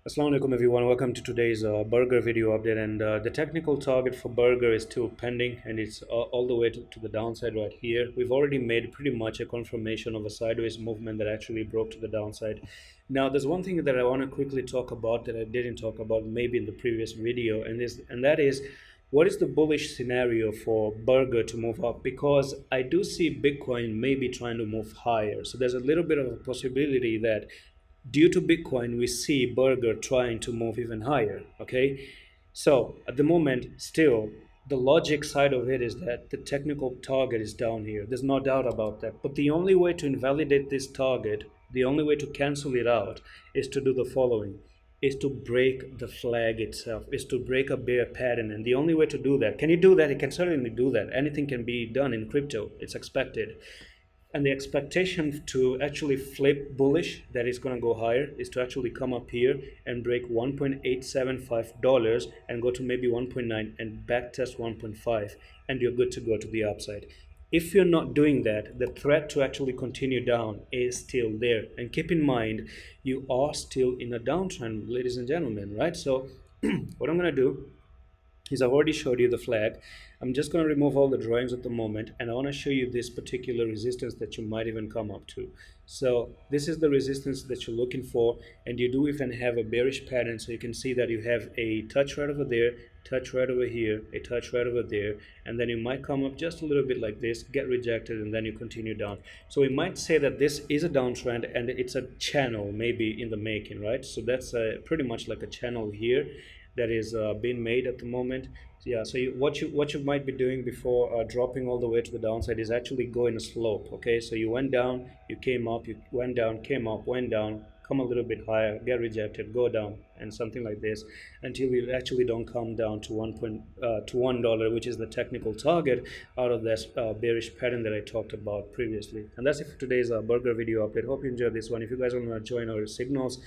Assalamu alaikum everyone, welcome to today's burger video update, and the technical target for burger is still pending, and it's all the way to the downside right here. We've already made pretty much a confirmation of a sideways movement that actually broke to the downside. Now there's one thing that I want to quickly talk about that I didn't talk about maybe in the previous video, and that is what is the bullish scenario for burger to move up, because I do see Bitcoin maybe trying to move higher. So there's a little bit of a possibility that due to Bitcoin, we see Burger trying to move even higher. Okay, so at the moment, still the logic side of it is that the technical target is down here. There's no doubt about that. But the only way to invalidate this target, the only way to cancel it out, is to do the following: is to break the flag itself, is to break a bear pattern. And the only way to do that, can you do that? You can certainly do that. Anything can be done in crypto. It's expected. And the expectation to actually flip bullish, that is going to go higher, is to actually come up here and break $1.875 and go to maybe 1.9 and back test 1.5, and you're good to go to the upside. If you're not doing that, the threat to actually continue down is still there. And keep in mind, you are still in a downtrend, ladies and gentlemen, right? So what I'm going to do is I've already showed you the flag. I'm just going to remove all the drawings at the moment, and I want to show you this particular resistance that you might even come up to. So this is the resistance that you're looking for, and you do even have a bearish pattern. So you can see that you have a touch right over there, touch right over here, a touch right over there, and then you might come up just a little bit like this, get rejected, and then you continue down. So we might say that this is a downtrend and it's a channel maybe in the making, right? So that's pretty much like a channel here that is being made at the moment. So yeah, so what you might be doing before dropping all the way to the downside is actually go in a slope. Okay, so you went down, you came up, you went down, came up, went down, come a little bit higher, get rejected, go down, and something like this until you actually don't come down to $1, which is the technical target out of this bearish pattern that I talked about previously. And that's it for today's burger video update. Hope you enjoyed this one. If you guys want to join our signals,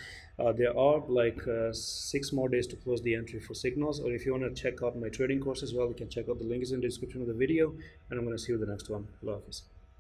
there are like 6 more days to close the entry for signals, or if you want to check out my trading course as well, you can check out the link is in the description of the video, and I'm going to see you in the next one. Allah Hafiz.